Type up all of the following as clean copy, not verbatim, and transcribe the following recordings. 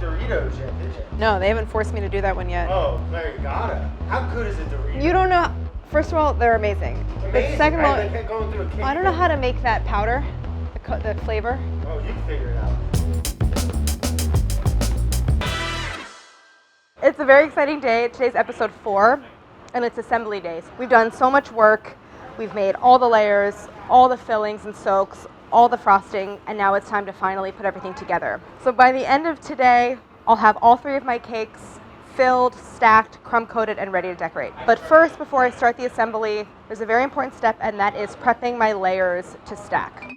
Doritos yet, did you? No, they haven't forced me to do that one yet. Oh, there you gotta. How good is a Dorito? You don't know. First of all, they're amazing. Amazing, But second of all, right? They kept going through a cake. I don't know how to make that powder, the flavor. Oh, you can figure it out. It's a very exciting day. Today's episode 4, and it's assembly days. We've done so much work. We've made all the layers, all the fillings and soaks, all the frosting, and now it's time to finally put everything together. So by the end of today, I'll have all 3 of my cakes filled, stacked, crumb coated, and ready to decorate. But first, before I start the assembly, there's a very important step, and that is prepping my layers to stack.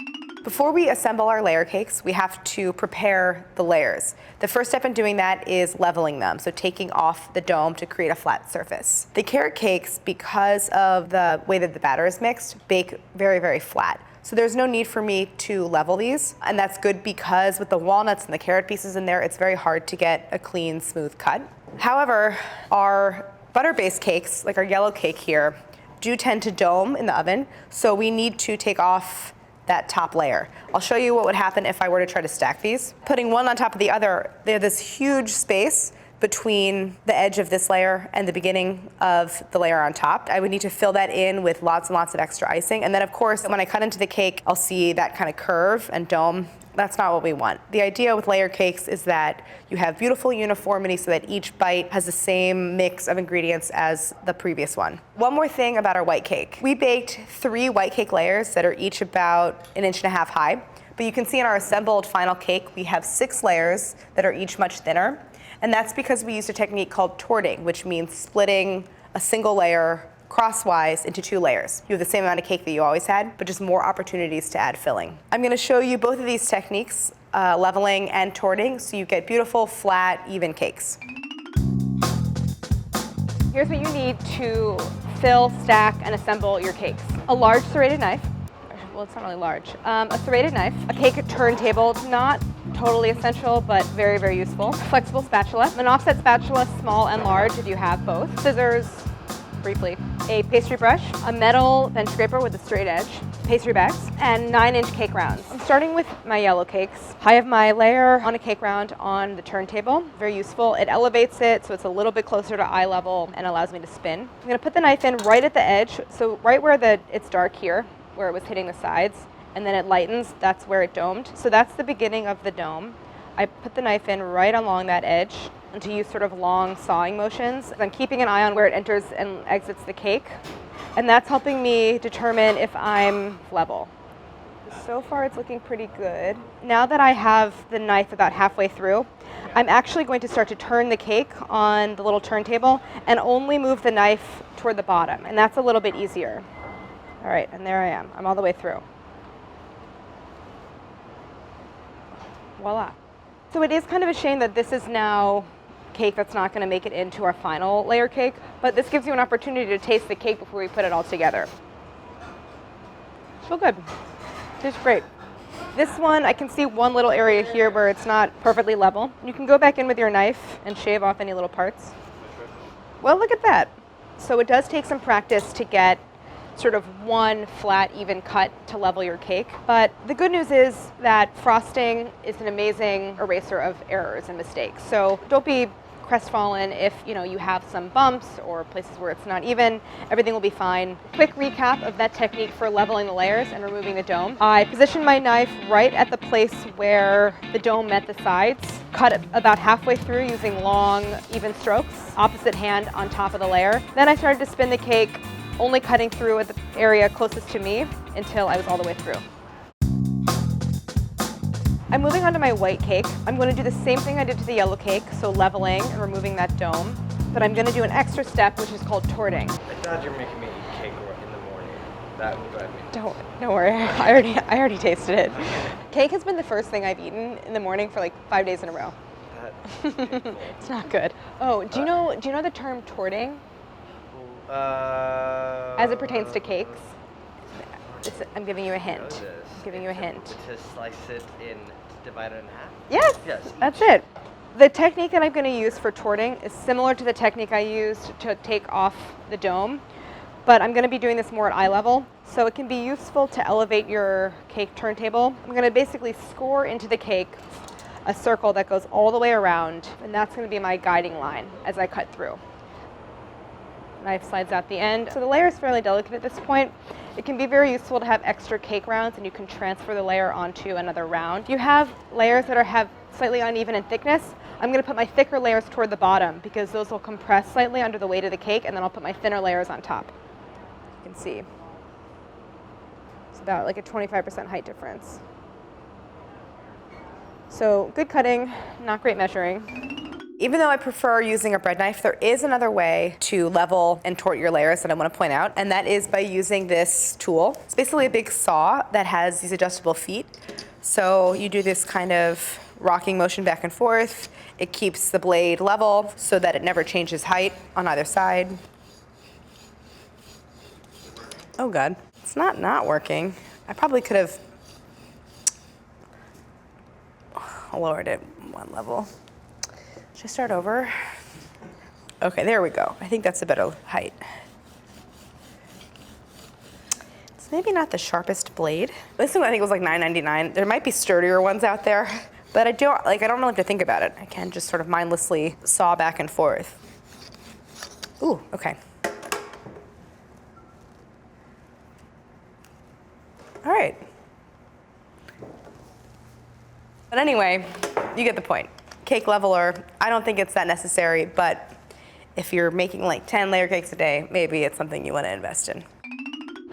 Before we assemble our layer cakes, we have to prepare the layers. The first step in doing that is leveling them, so taking off the dome to create a flat surface. The carrot cakes, because of the way that the batter is mixed, bake very, very flat. So there's no need for me to level these, and that's good because with the walnuts and the carrot pieces in there, it's very hard to get a clean, smooth cut. However, our butter-based cakes, like our yellow cake here, do tend to dome in the oven, so we need to take off that top layer. I'll show you what would happen if I were to try to stack these. Putting one on top of the other, they have this huge space between the edge of this layer and the beginning of the layer on top. I would need to fill that in with lots and lots of extra icing. And then of course, when I cut into the cake, I'll see that kind of curve and dome. That's not what we want. The idea with layer cakes is that you have beautiful uniformity so that each bite has the same mix of ingredients as the previous one. One more thing about our white cake. We baked 3 white cake layers that are each about 1.5 inches high. But you can see in our assembled final cake, we have 6 layers that are each much thinner. And that's because we used a technique called torting, which means splitting a single layer crosswise into 2 layers. You have the same amount of cake that you always had, but just more opportunities to add filling. I'm going to show you both of these techniques, leveling and torting, so you get beautiful, flat, even cakes. Here's what you need to fill, stack, and assemble your cakes. A large serrated knife. Well, it's not really large. A serrated knife, a cake turntable, not totally essential, but very, very useful. Flexible spatula, an offset spatula, small and large if you have both. Scissors, briefly. A pastry brush, a metal bench scraper with a straight edge, pastry bags, and 9-inch cake rounds. I'm starting with my yellow cakes. I have my layer on a cake round on the turntable. Very useful. It elevates it so it's a little bit closer to eye level and allows me to spin. I'm going to put the knife in right at the edge, so right where it's dark here, where it was hitting the sides, and then it lightens, that's where it domed. So that's the beginning of the dome. I put the knife in right along that edge and to use sort of long sawing motions. I'm keeping an eye on where it enters and exits the cake, and that's helping me determine if I'm level. So far it's looking pretty good. Now that I have the knife about halfway through, I'm actually going to start to turn the cake on the little turntable and only move the knife toward the bottom, and that's a little bit easier. All right, and there I am. I'm all the way through. Voila. So it is kind of a shame that this is now cake that's not going to make it into our final layer cake, but this gives you an opportunity to taste the cake before we put it all together. So good. Tastes great. This one, I can see one little area here where it's not perfectly level. You can go back in with your knife and shave off any little parts. Well, look at that. So it does take some practice to get sort of one flat, even cut to level your cake. But the good news is that frosting is an amazing eraser of errors and mistakes. So don't be crestfallen if you have some bumps or places where it's not even. Everything will be fine. Quick recap of that technique for leveling the layers and removing the dome. I positioned my knife right at the place where the dome met the sides, cut it about halfway through using long, even strokes, opposite hand on top of the layer. Then I started to spin the cake, only cutting through at the area closest to me until I was all the way through. I'm moving on to my white cake. I'm going to do the same thing I did to the yellow cake, so leveling and removing that dome. But I'm going to do an extra step, which is called torting. I thought you were making me eat cake in the morning. That would drive me. Don't worry. I already tasted it. Cake has been the first thing I've eaten in the morning for like 5 days in a row. It's not good. Oh, do you know the term torting? As it pertains to cakes? I'm giving you a hint. I'm giving you a hint. To slice it in, divide it in half? Yes, that's it. The technique that I'm going to use for torting is similar to the technique I used to take off the dome, but I'm going to be doing this more at eye level, so it can be useful to elevate your cake turntable. I'm going to basically score into the cake a circle that goes all the way around, and that's going to be my guiding line as I cut through. Knife slides out the end. So the layer is fairly delicate at this point. It can be very useful to have extra cake rounds, and you can transfer the layer onto another round. You have layers that have slightly uneven in thickness. I'm going to put my thicker layers toward the bottom because those will compress slightly under the weight of the cake, and then I'll put my thinner layers on top. You can see it's about like a 25% height difference. So good cutting, not great measuring. Even though I prefer using a bread knife, there is another way to level and tort your layers that I want to point out, and that is by using this tool. It's basically a big saw that has these adjustable feet. So you do this kind of rocking motion back and forth. It keeps the blade level so that it never changes height on either side. Oh God, it's not working. I probably could have lowered it one level. Should I start over? Okay, there we go. I think that's a better height. It's maybe not the sharpest blade. This one I think was like $9.99. There might be sturdier ones out there, but I don't really have to think about it. I can just sort of mindlessly saw back and forth. Ooh, okay. All right. But anyway, you get the point. Cake leveler, I don't think it's that necessary, but if you're making like 10 layer cakes a day, maybe it's something you want to invest in.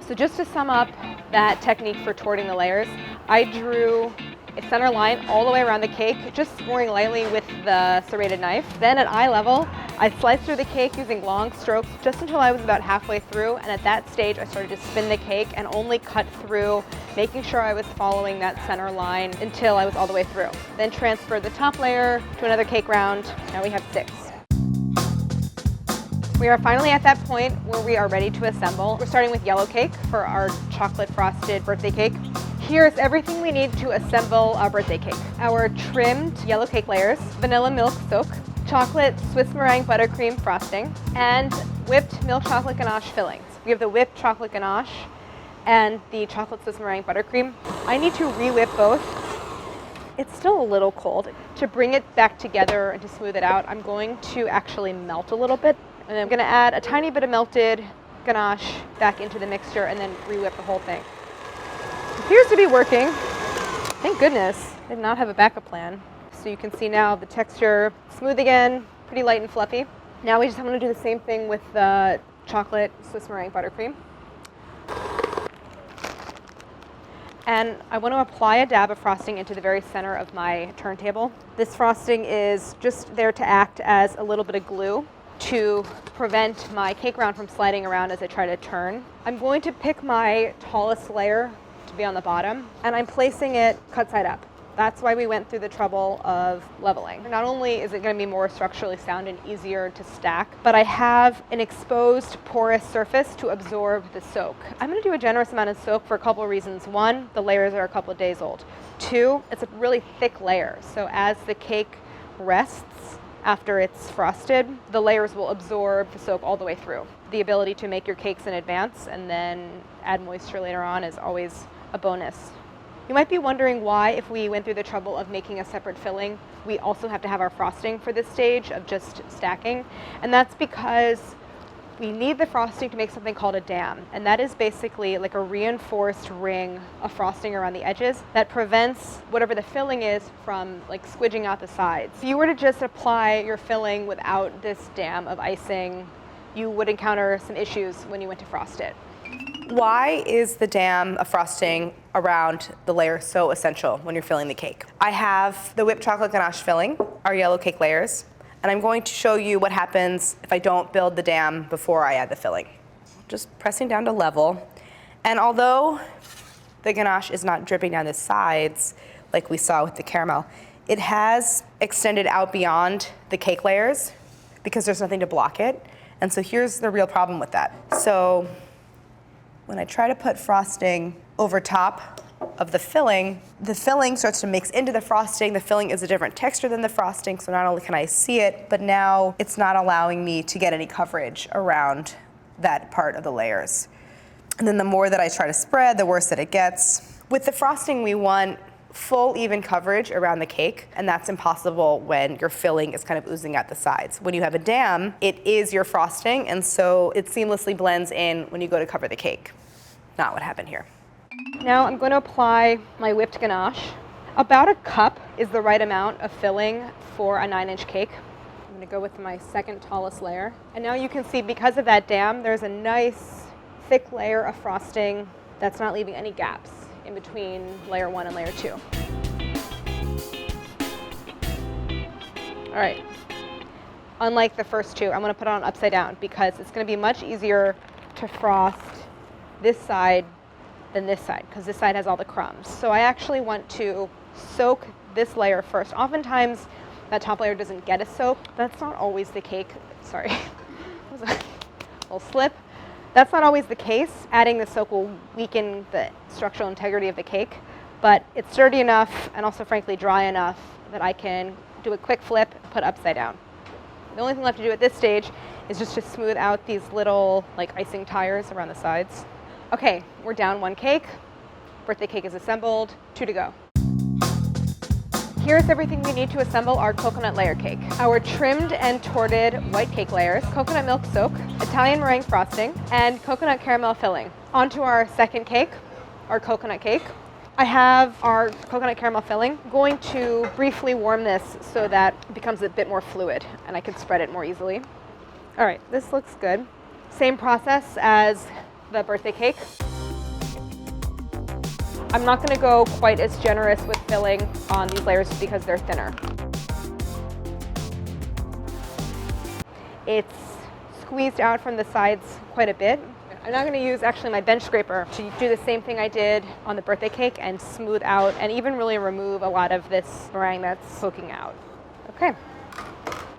So just to sum up that technique for torting the layers, I drew a center line all the way around the cake, just scoring lightly with the serrated knife. Then at eye level, I sliced through the cake using long strokes just until I was about halfway through, and at that stage I started to spin the cake and only cut through, making sure I was following that center line until I was all the way through. Then transferred the top layer to another cake round. Now we have 6. We are finally at that point where we are ready to assemble. We're starting with yellow cake for our chocolate frosted birthday cake. Here's everything we need to assemble our birthday cake. Our trimmed yellow cake layers, vanilla milk soak, chocolate Swiss meringue buttercream frosting, and whipped milk chocolate ganache fillings. We have the whipped chocolate ganache and the chocolate Swiss meringue buttercream. I need to re-whip both. It's still a little cold. To bring it back together and to smooth it out, I'm going to actually melt a little bit. And I'm going to add a tiny bit of melted ganache back into the mixture and then re-whip the whole thing. Appears to be working. Thank goodness. I did not have a backup plan. So you can see now the texture smooth again, pretty light and fluffy. Now we just want to do the same thing with the chocolate Swiss meringue buttercream. And I want to apply a dab of frosting into the very center of my turntable. This frosting is just there to act as a little bit of glue to prevent my cake round from sliding around as I try to turn. I'm going to pick my tallest layer to be on the bottom, and I'm placing it cut side up. That's why we went through the trouble of leveling. Not only is it going to be more structurally sound and easier to stack, but I have an exposed porous surface to absorb the soak. I'm going to do a generous amount of soak for a couple of reasons. One, the layers are a couple of days old. Two, it's a really thick layer, so as the cake rests after it's frosted, the layers will absorb the soak all the way through. The ability to make your cakes in advance and then add moisture later on is always a bonus. You might be wondering why, if we went through the trouble of making a separate filling, we also have to have our frosting for this stage of just stacking. And that's because we need the frosting to make something called a dam. And that is basically like a reinforced ring of frosting around the edges that prevents whatever the filling is from like squidging out the sides. If you were to just apply your filling without this dam of icing, you would encounter some issues when you went to frost it. Why is the dam of frosting around the layer so essential when you're filling the cake? I have the whipped chocolate ganache filling, our yellow cake layers, and I'm going to show you what happens if I don't build the dam before I add the filling. Just pressing down to level. And although the ganache is not dripping down the sides like we saw with the caramel, it has extended out beyond the cake layers because there's nothing to block it. And so here's the real problem with that. So when I try to put frosting over top of the filling starts to mix into the frosting. The filling is a different texture than the frosting, so not only can I see it, but now it's not allowing me to get any coverage around that part of the layers. And then the more that I try to spread, the worse that it gets. With the frosting, we want full even coverage around the cake, and that's impossible when your filling is kind of oozing out the sides. When you have a dam, it is your frosting, and so it seamlessly blends in when you go to cover the cake. Not what happened here. Now I'm going to apply my whipped ganache. About a cup is the right amount of filling for a 9-inch cake. I'm going to go with my second tallest layer. And now you can see, because of that dam, there's a nice thick layer of frosting that's not leaving any gaps in between layer 1 and layer 2. All right. Unlike the first two, I'm going to put it on upside down because it's going to be much easier to frost this side than this side, because this side has all the crumbs. So I actually want to soak this layer first. Oftentimes that top layer doesn't get a soak. That's not always the case. Sorry, that was a little slip. That's not always the case. Adding the soak will weaken the structural integrity of the cake, but it's sturdy enough and also frankly dry enough that I can do a quick flip, put upside down. The only thing left to do at this stage is just to smooth out these little like icing tires around the sides. Okay, we're down 1 cake. Birthday cake is assembled, 2 to go. Here's everything we need to assemble our coconut layer cake. Our trimmed and torted white cake layers, coconut milk soak, Italian meringue frosting, and coconut caramel filling. Onto our second cake, our coconut cake. I have our coconut caramel filling. I'm going to briefly warm this so that it becomes a bit more fluid and I can spread it more easily. All right, this looks good. Same process as the birthday cake. I'm not going to go quite as generous with filling on these layers because they're thinner. It's squeezed out from the sides quite a bit. I'm not going to use actually my bench scraper to do the same thing I did on the birthday cake and smooth out and even really remove a lot of this meringue that's poking out. Okay.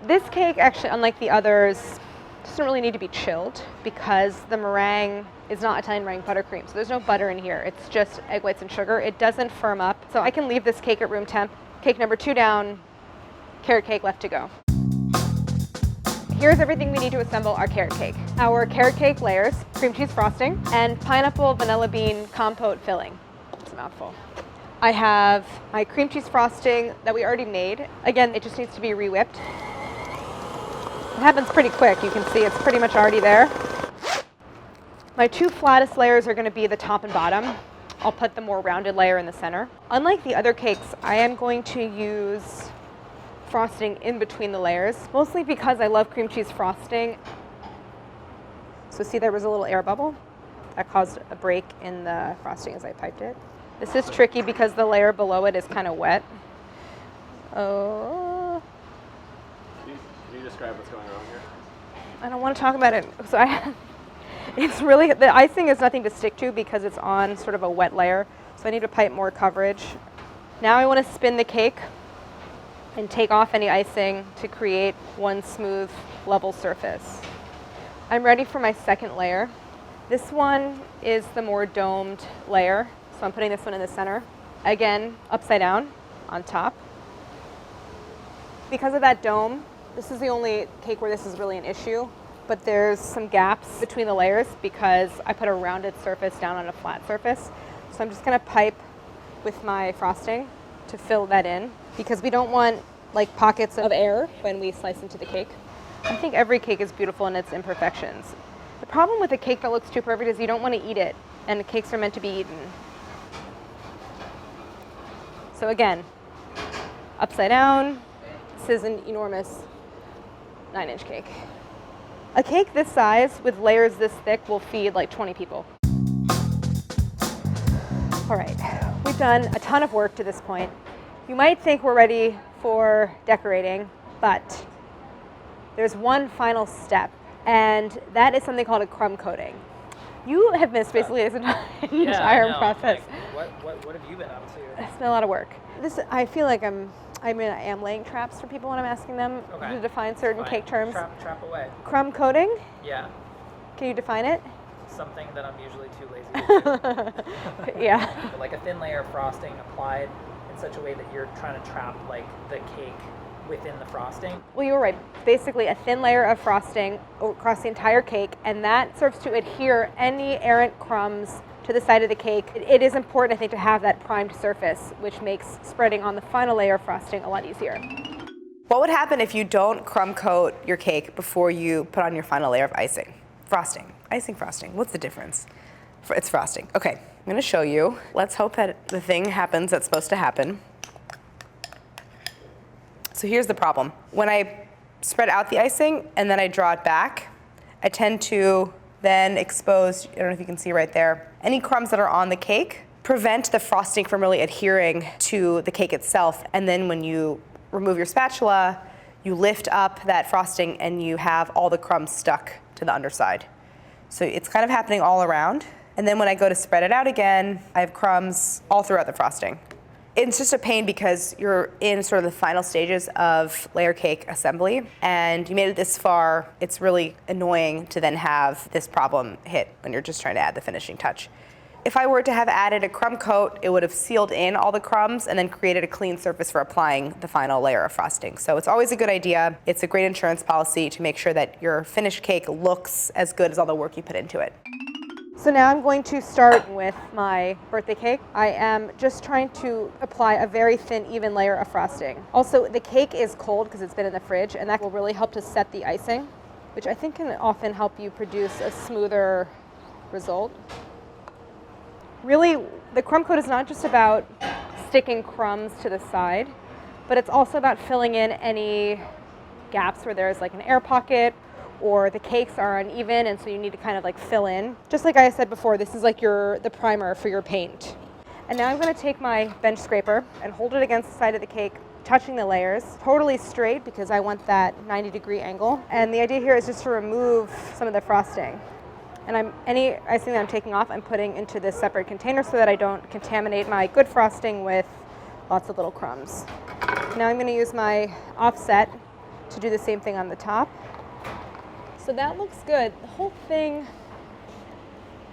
This cake actually, unlike the others, doesn't really need to be chilled because the meringue is not Italian meringue buttercream, so there's no butter in here. It's just egg whites and sugar. It doesn't firm up, so I can leave this cake at room temp. Cake number 2 down, carrot cake left to go. Here's everything we need to assemble our carrot cake. Our carrot cake layers, cream cheese frosting, and pineapple vanilla bean compote filling. It's a mouthful. I have my cream cheese frosting that we already made. Again, it just needs to be re-whipped. It happens pretty quick. You can see it's pretty much already there. My 2 flattest layers are going to be the top and bottom. I'll put the more rounded layer in the center. Unlike the other cakes, I am going to use frosting in between the layers, mostly because I love cream cheese frosting. So see, there was a little air bubble that caused a break in the frosting as I piped it. This is tricky because the layer below it is kind of wet. Oh. Can you describe what's going on here? I don't want to talk about it. So it's really, the icing is nothing to stick to because it's on sort of a wet layer. So I need to pipe more coverage. Now I want to spin the cake and take off any icing to create one smooth, level surface. I'm ready for my second layer. This one is the more domed layer, so I'm putting this one in the center. Again, upside down on top. Because of that dome, this is the only cake where this is really an issue, but there's some gaps between the layers because I put a rounded surface down on a flat surface. So I'm just gonna pipe with my frosting to fill that in because we don't want like pockets of air when we slice into the cake. I think every cake is beautiful in its imperfections. The problem with a cake that looks too perfect is you don't want to eat it, and the cakes are meant to be eaten. So again, upside down. This is an enormous 9-inch cake. A cake this size with layers this thick will feed like 20 people. All right, we've done a ton of work to this point. You might think we're ready for decorating, but there's one final step, and that is something called a crumb coating. You have missed basically this entire process. Like, what have you been up to? It's been a lot of work. I feel like I am laying traps for people when I'm asking them to define certain cake terms. Trap away. Crumb coating? Yeah. Can you define it? Something that I'm usually too lazy to do. Yeah. Like a thin layer of frosting applied in such a way that you're trying to trap like the cake within the frosting. Well, you were right. Basically a thin layer of frosting across the entire cake, and that serves to adhere any errant crumbs to the side of the cake. It is important, I think, to have that primed surface, which makes spreading on the final layer of frosting a lot easier. What would happen if you don't crumb coat your cake before you put on your final layer of icing? Frosting. Icing, frosting. What's the difference? It's frosting. Okay, I'm gonna show you. Let's hope that the thing happens that's supposed to happen. So here's the problem. When I spread out the icing and then I draw it back, I tend to then expose, I don't know if you can see right there, any crumbs that are on the cake, prevent the frosting from really adhering to the cake itself. And then when you remove your spatula, you lift up that frosting and you have all the crumbs stuck to the underside. So it's kind of happening all around. And then when I go to spread it out again, I have crumbs all throughout the frosting. It's just a pain because you're in sort of the final stages of layer cake assembly and you made it this far. It's really annoying to then have this problem hit when you're just trying to add the finishing touch. If I were to have added a crumb coat, it would have sealed in all the crumbs and then created a clean surface for applying the final layer of frosting. So it's always a good idea. It's a great insurance policy to make sure that your finished cake looks as good as all the work you put into it. So now I'm going to start with my birthday cake. I am just trying to apply a very thin, even layer of frosting. Also, the cake is cold because it's been in the fridge, and that will really help to set the icing, which I think can often help you produce a smoother result. Really, the crumb coat is not just about sticking crumbs to the side, but it's also about filling in any gaps where there's like an air pocket or the cakes are uneven and so you need to kind of like fill in. Just like I said before, this is like the primer for your paint. And now I'm going to take my bench scraper and hold it against the side of the cake, touching the layers, totally straight because I want that 90-degree angle. And the idea here is just to remove some of the frosting. And any icing that I'm taking off, I'm putting into this separate container so that I don't contaminate my good frosting with lots of little crumbs. Now I'm going to use my offset to do the same thing on the top. So that looks good. The whole thing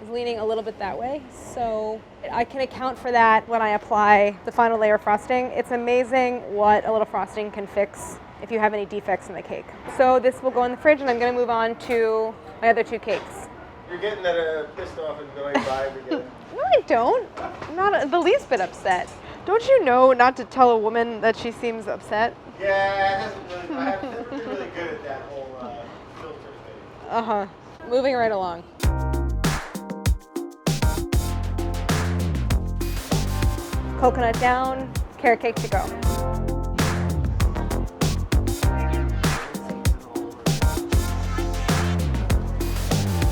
is leaning a little bit that way, so I can account for that when I apply the final layer of frosting. It's amazing what a little frosting can fix if you have any defects in the cake. So this will go in the fridge, and I'm going to move on to my other two cakes. You're getting that pissed off and annoyed vibe again. No, I don't. I'm not the least bit upset. Don't you know not to tell a woman that she seems upset? Yeah, I haven't been really good at that whole filter thing. Uh-huh. Moving right along. Coconut down, carrot cake to go.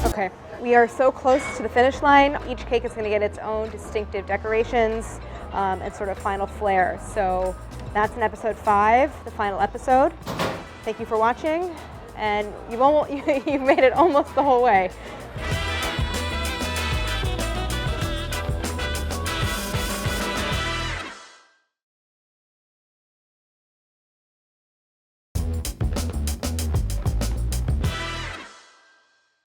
Okay, we are so close to the finish line. Each cake is going to get its own distinctive decorations and sort of final flair. So that's in episode 5, the final episode. Thank you for watching, and you've made it almost the whole way.